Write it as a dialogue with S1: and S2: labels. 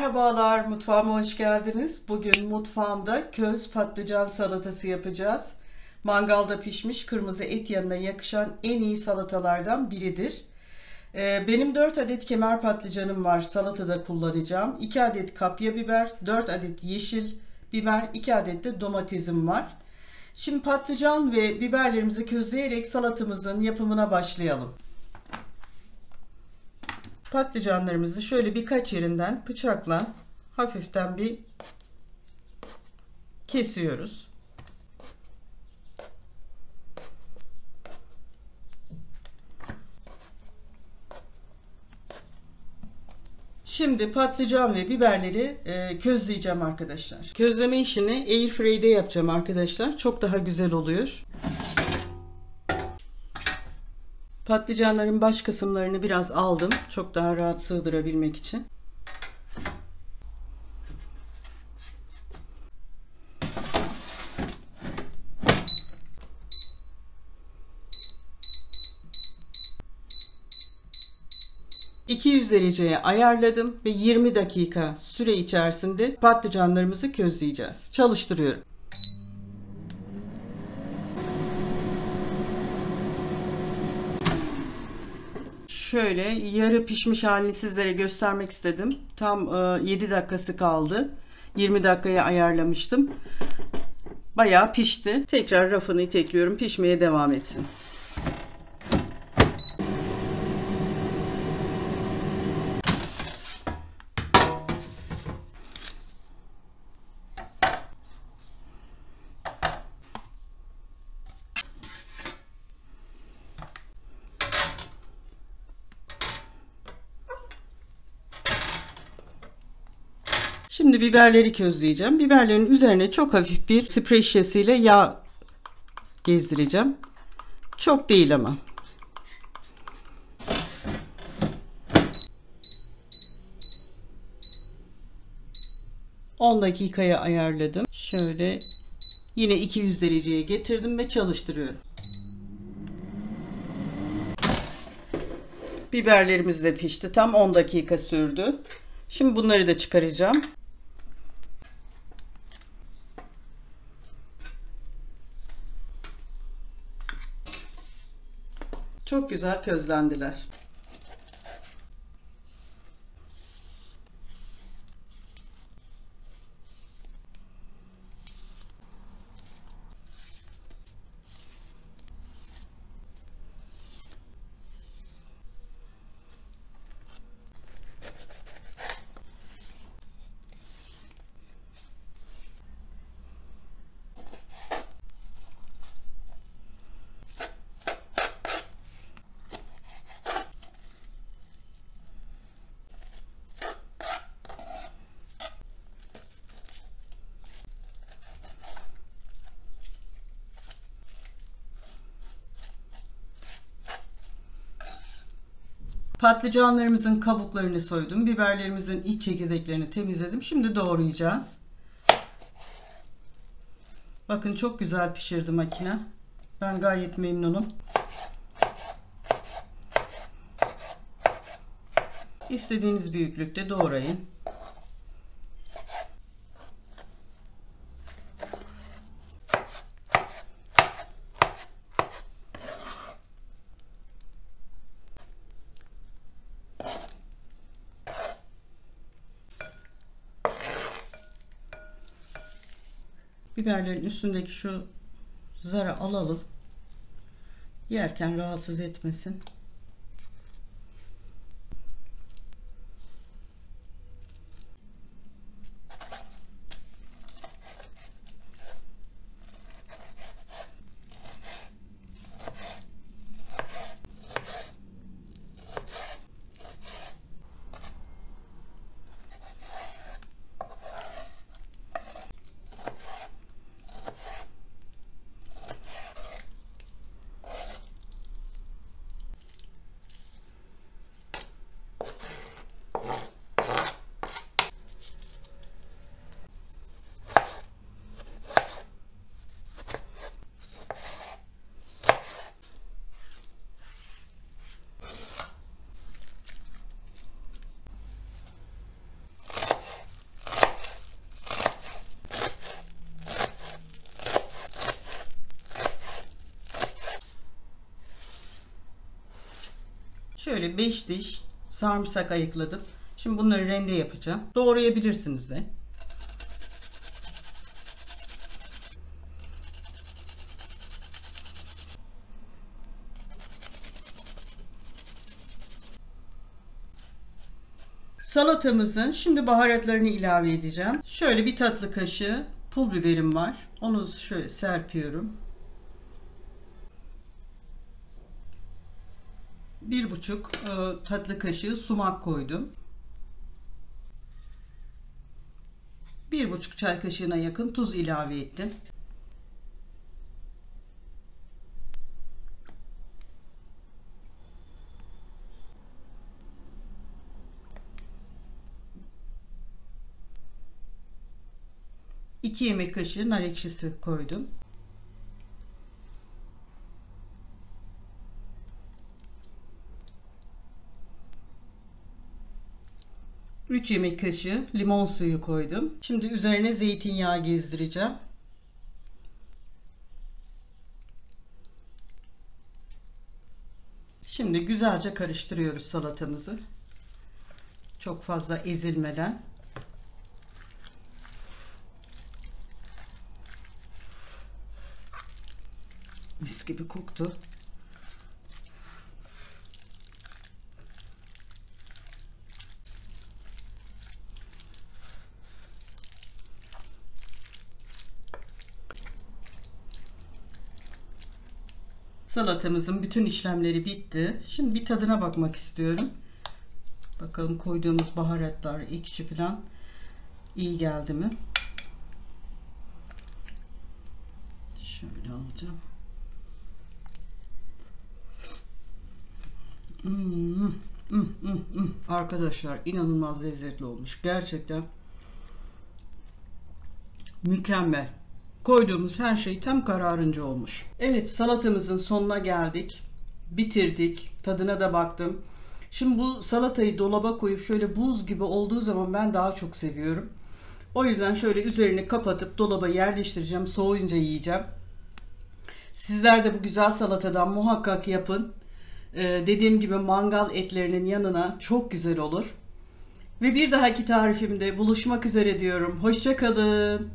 S1: Merhabalar, mutfağıma hoş geldiniz. Bugün mutfağımda köz patlıcan salatası yapacağız. Mangalda pişmiş kırmızı et yanına yakışan en iyi salatalardan biridir. Benim 4 adet kemer patlıcanım var, salatada kullanacağım. 2 adet kapya biber, 4 adet yeşil biber, 2 adet de domatesim var. Şimdi patlıcan ve biberlerimizi közleyerek salatamızın yapımına başlayalım. Patlıcanlarımızı şöyle birkaç yerinden bıçakla hafiften bir kesiyoruz. Şimdi patlıcan ve biberleri közleyeceğim arkadaşlar. Közleme işini Airfryer'de yapacağım arkadaşlar. Çok daha güzel oluyor. Patlıcanların baş kısımlarını biraz aldım. Çok daha rahat sığdırabilmek için. ...200 dereceye ayarladım ve 20 dakika süre içerisinde patlıcanlarımızı közleyeceğiz. Çalıştırıyorum. Şöyle yarı pişmiş halini sizlere göstermek istedim. Tam 7 dakikası kaldı. 20 dakikaya ayarlamıştım. Bayağı pişti. Tekrar rafını itekliyorum. Pişmeye devam etsin. Şimdi biberleri közleyeceğim. Biberlerin üzerine çok hafif bir sprey şişesiyle yağ gezdireceğim. Çok değil ama. ...10 dakikaya ayarladım. Şöyle yine 200 dereceye getirdim ve çalıştırıyorum. Biberlerimiz de pişti. Tam 10 dakika sürdü. Şimdi bunları da çıkaracağım. Çok güzel közlendiler. Patlıcanlarımızın kabuklarını soydum. Biberlerimizin iç çekirdeklerini temizledim. Şimdi doğrayacağız. Bakın çok güzel pişirdi makine. Ben gayet memnunum. İstediğiniz büyüklükte doğrayın. Biberlerin üstündeki şu zarı alalım. Yerken rahatsız etmesin. Şöyle 5 diş sarımsak ayıkladım. Şimdi bunları rende yapacağım. Doğrayabilirsiniz de. Salatamızın şimdi baharatlarını ilave edeceğim. Şöyle bir tatlı kaşığı pul biberim var. Onu şöyle serpiyorum. 1,5 tatlı kaşığı sumak koydum. 1,5 çay kaşığına yakın tuz ilave ettim. İki yemek kaşığı nar ekşisi koydum. Üç yemek kaşığı limon suyu koydum. Şimdi üzerine zeytinyağı gezdireceğim. Şimdi güzelce karıştırıyoruz salatamızı. Çok fazla ezilmeden. Mis gibi koktu. Salatamızın bütün işlemleri bitti. Şimdi bir tadına bakmak istiyorum. Bakalım koyduğumuz baharatlar, ekşi falan iyi geldi mi? Şöyle alacağım. Arkadaşlar inanılmaz lezzetli olmuş. Gerçekten mükemmel. Koyduğumuz her şey tam kararınca olmuş. Evet, salatamızın sonuna geldik. Bitirdik. Tadına da baktım. Şimdi bu salatayı dolaba koyup şöyle buz gibi olduğu zaman ben daha çok seviyorum. O yüzden şöyle üzerini kapatıp dolaba yerleştireceğim. Soğuyunca yiyeceğim. Sizler de bu güzel salatadan muhakkak yapın. Dediğim gibi mangal etlerinin yanına çok güzel olur. Ve bir dahaki tarifimde buluşmak üzere diyorum. Hoşça kalın.